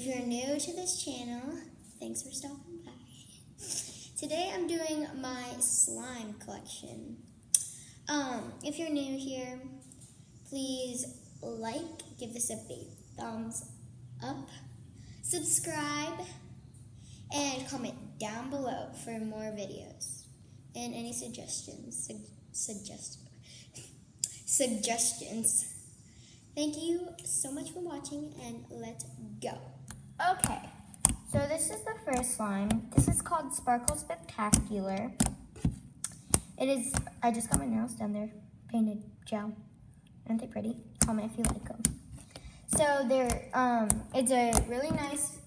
you're new to this channel, thanks for stopping by. Today I'm doing my slime collection. If you're new here, please give this a big thumbs up, subscribe, and comment down below for more videos and any suggestions. Suggestions. Thank you so much for watching, and let's go. Okay, so this is the first slime. This is called Sparkle Spectacular. I just got my nails done. They're painted gel. Aren't they pretty? Comment if you like them. So it's a really nice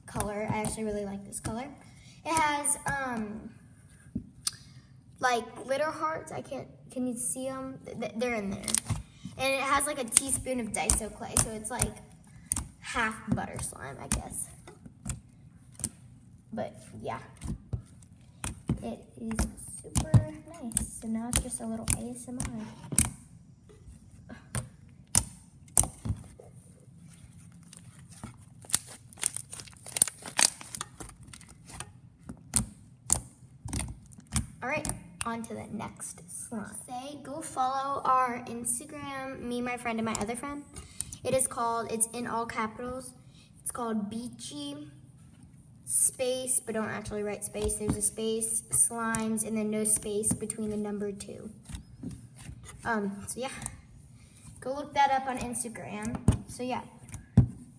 color. I actually really like this color. It has like glitter hearts. Can you see them? They're in there. And it has like a teaspoon of Daiso clay, so it's like half butter slime, I guess. But yeah, it is super nice. So now it's just a little ASMR. All right, on to the next slime. Go follow our Instagram, me, my friend, and my other friend. It's in all capitals. It's called Beachy space, but don't actually write space. There's a space, slimes, and then no space between the number 2. So yeah, go look that up on Instagram. So yeah,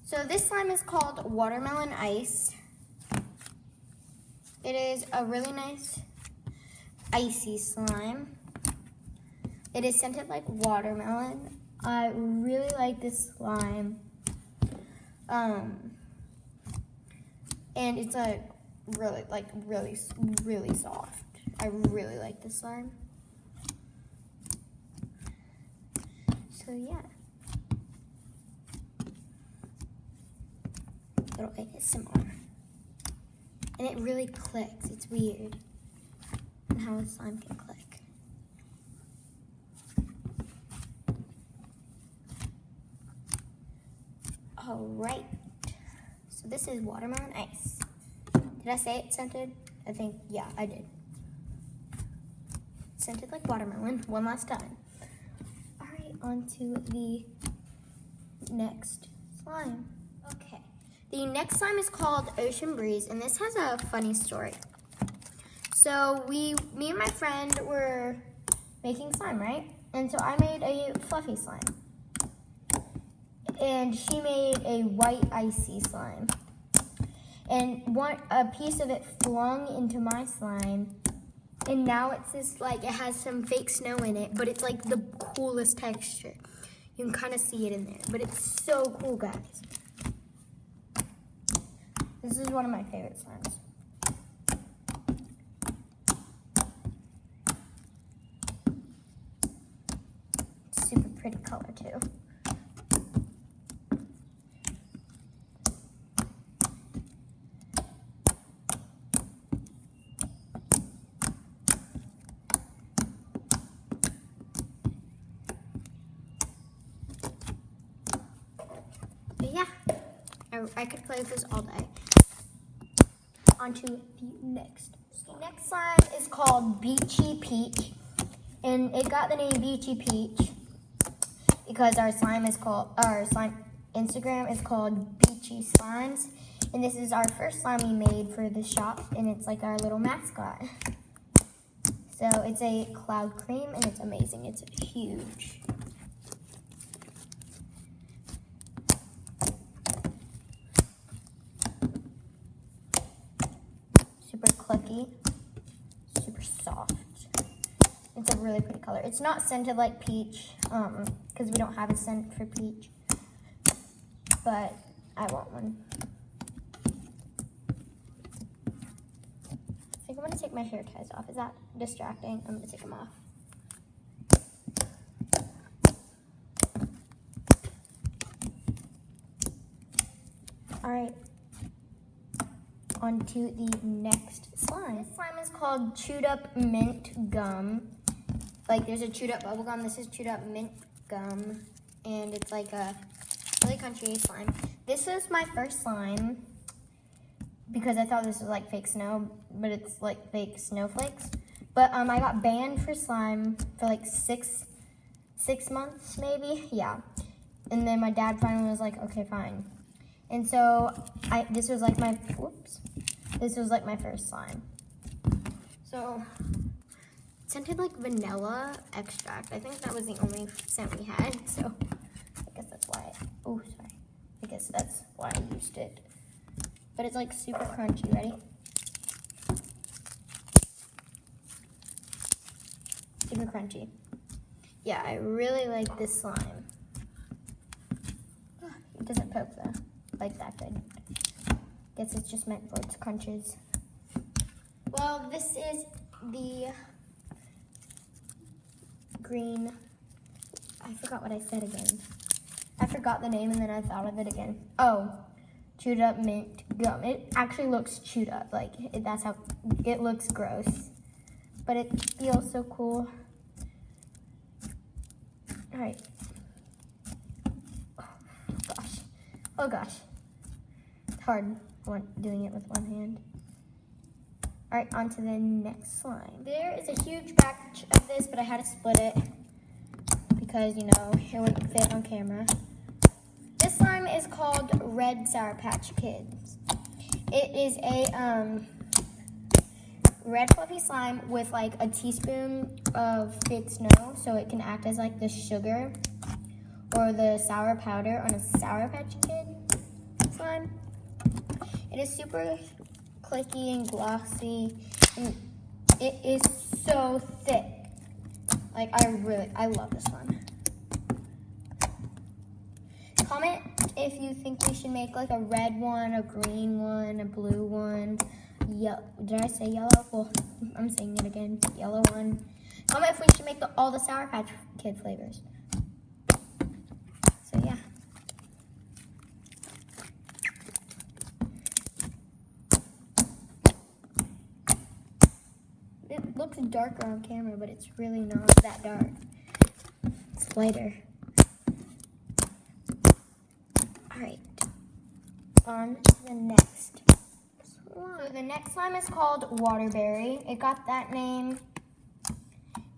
so this slime is called Watermelon Ice. It is a really nice icy slime. It is scented like watermelon. I really like this slime. And it's really soft. I really like this slime. So yeah. Little ASMR. And it really clicks. It's weird how a slime can click. All right, so this is Watermelon Ice. Did I say it's scented? I think, yeah, I did. It's scented like watermelon, one last time. All right, on to the next slime. Okay, the next slime is called Ocean Breeze, and this has a funny story. So me and my friend were making slime, right? And so I made a fluffy slime. And she made a white icy slime. And a piece of it flung into my slime. And now it's this, it has some fake snow in it, but it's like the coolest texture. You can kind of see it in there, but it's so cool, guys. This is one of my favorite slimes. Super pretty color too. But yeah, I could play with this all day. On to the next. The next slime is called Beachy Peach. And it got the name Beachy Peach because our slime Instagram is called Beachy Slimes. And this is our first slime we made for the shop, and it's like our little mascot. So it's a cloud cream, and it's amazing. It's huge. Super clicky, super soft. It's a really pretty color. It's not scented like peach, because we don't have a scent for peach, but I want one. I think I'm gonna take my hair ties off. Is that distracting? I'm gonna take them off. All right. On to the next slime. This slime is called Chewed Up Mint Gum. There's a chewed up bubble gum. This is chewed up mint gum. And it's like a really crunchy slime. This was my first slime because I thought this was like fake snow, but it's like fake snowflakes. But I got banned for slime for like six months maybe, yeah. And then my dad finally was like, okay, fine. And so this was like my first slime. So it scented like vanilla extract. I think that was the only scent we had, so I guess that's why. I guess that's why I used it. But it's like super crunchy. Ready? Super crunchy. Yeah, I really like this slime. It doesn't poke though, like that good. Guess it's just meant for its crunches. Well, this is the green. I forgot what I said again. I forgot the name and then I thought of it again. Oh, chewed up mint gum. It actually looks chewed up. Like that's how it looks gross, but it feels so cool. All right. Oh gosh. It's hard doing it with one hand. All right, on to the next slime. There is a huge batch of this, but I had to split it because, you know, it wouldn't fit on camera. This slime is called Red Sour Patch Kids. It is a red fluffy slime with like a teaspoon of fake snow, so it can act as like the sugar or the sour powder on a Sour Patch Kid slime. It is super clicky and glossy, and it is so thick. Like I love this one. Comment if you think we should make like a red one, a green one, a blue one. Did I say yellow? Well, I'm saying it again. Yellow one. Comment if we should make all the Sour Patch Kid flavors. So yeah. It looks darker on camera, but it's really not that dark. It's lighter. Alright. On to the next slime. So the next slime is called Waterberry. It got that name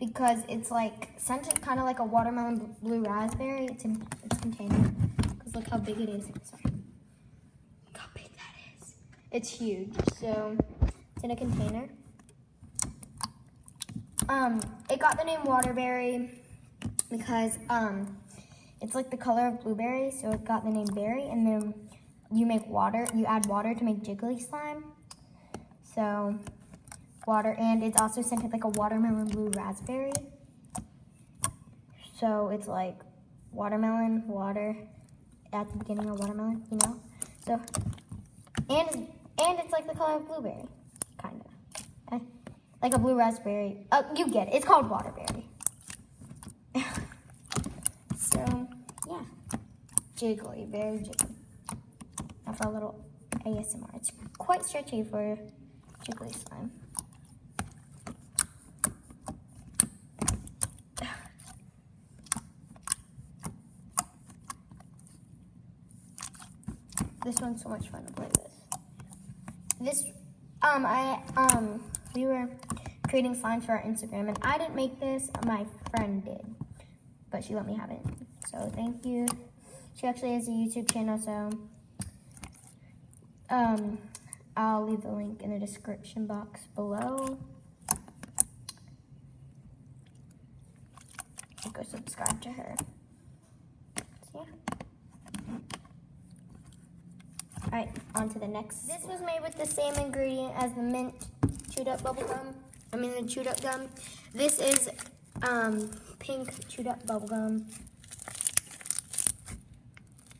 because it's like scented kind of like a watermelon blue raspberry. It's in its container. Because look how big it is. Sorry. Look how big that is. It's huge. So it's in a container. It got the name Waterberry because it's like the color of blueberry, so it got the name berry. And then you add water to make jiggly slime. So water, and it's also scented like a watermelon blue raspberry. So it's like watermelon, water at the beginning of watermelon, you know? So, and it's like the color of blueberry, kind of. Okay? Like a blue raspberry. You get it. It's called Waterberry. So, yeah. Jiggly, very jiggly. Now for a little ASMR. It's quite stretchy for jiggly slime. This one's so much fun to play with. We were creating slimes for our Instagram, and I didn't make this, my friend did, but she let me have it, so thank you. She actually has a YouTube channel, so I'll leave the link in the description box below. Go subscribe to her. So, yeah. Alright, on to the next. This was made with the same ingredient as the mint chewed up bubble gum. The chewed up gum. This is pink chewed up bubble gum.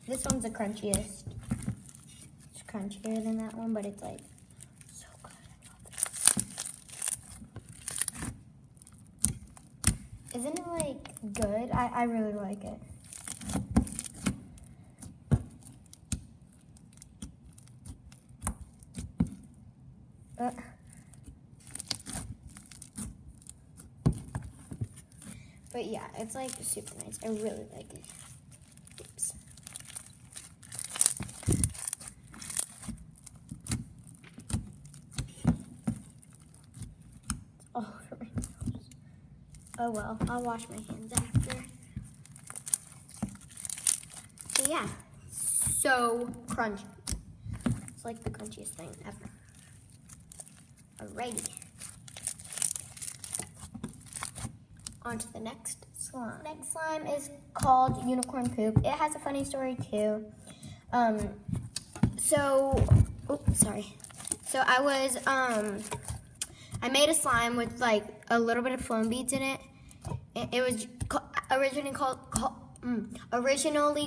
This one's the crunchiest. It's crunchier than that one, but it's like so good. I love it. Isn't it like good? I really like it. But yeah, it's like super nice. I really like it. Oops. Oh well, I'll wash my hands after. But yeah, so crunchy. It's like the crunchiest thing ever. Alrighty. On to the next slime. Next slime is called Unicorn Poop. It has a funny story too. So I made a slime with like a little bit of foam beads in it. It was originally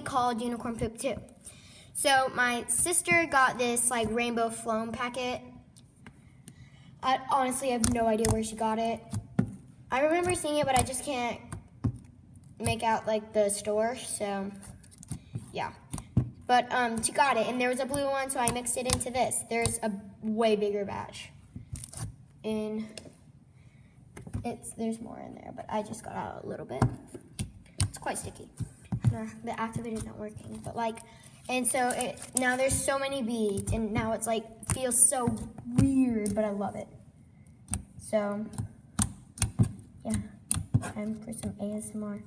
called Unicorn Poop too. So my sister got this like rainbow foam packet. I honestly have no idea where she got it. I remember seeing it, but I just can't make out like the store, so yeah. But she got it, and there was a blue one, so I mixed it into this. There's a way bigger batch. There's more in there, but I just got out a little bit. It's quite sticky. The activator's not working, but like, and so now there's so many beads, and now it's like feels so weird, but I love it. So yeah, time for some ASMR.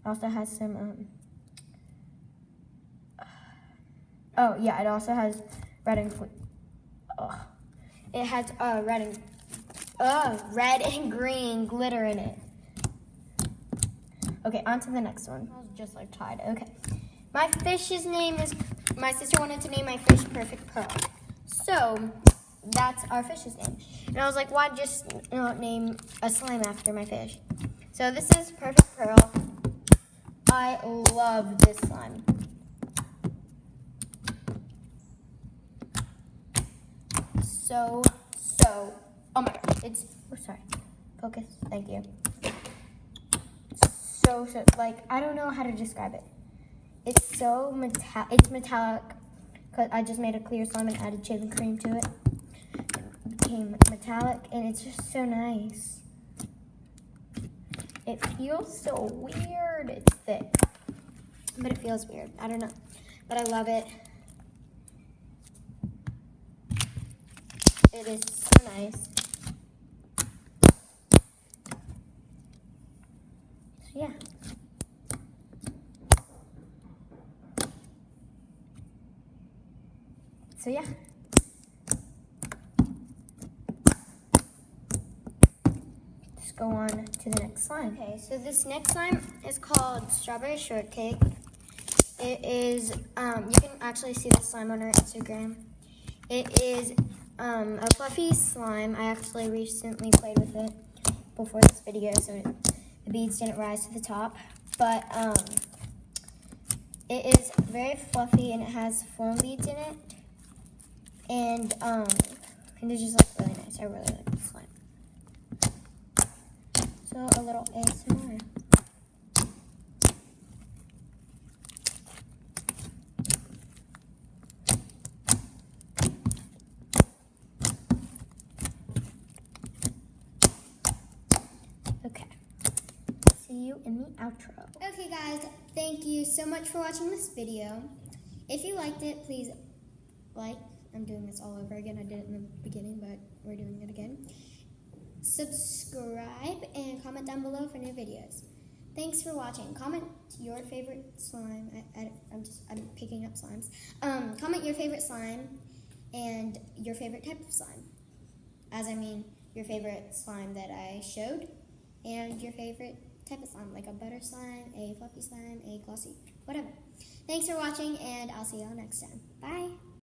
It also has some oh yeah, it also has red and it has red and green glitter in it. Okay, on to the next one. I was just like tied. Okay. My fish's name is, my sister wanted to name my fish Perfect Pearl. So that's our fish's name. And I was like, why just not name a slime after my fish? So this is Perfect Pearl. I love this slime. So, oh my god, it's, oh sorry, focus, thank you. So, like, I don't know how to describe it. It's so metallic, because I just made a clear slime and added shaving cream to it. It became metallic, and it's just so nice. It feels so weird. It's thick, but it feels weird. I don't know, but I love it. It is so nice. So yeah. Let's go on to the next slime. Okay, so this next slime is called Strawberry Shortcake. It is, you can actually see the slime on our Instagram. It is a fluffy slime. I actually recently played with it before this video, so the beads didn't rise to the top. But it is very fluffy, and it has foam beads in it. And it's just like really nice. I really like this slime. So a little ASMR. Okay. See you in the outro. Okay guys, thank you so much for watching this video. If you liked it, please like. I'm doing this all over again. I did it in the beginning, but we're doing it again. Subscribe and comment down below for new videos. Thanks for watching. Comment your favorite slime. I'm picking up slimes. Comment your favorite slime and your favorite type of slime. As I mean, your favorite slime that I showed and your favorite type of slime, like a butter slime, a fluffy slime, a glossy, whatever. Thanks for watching, and I'll see y'all next time. Bye.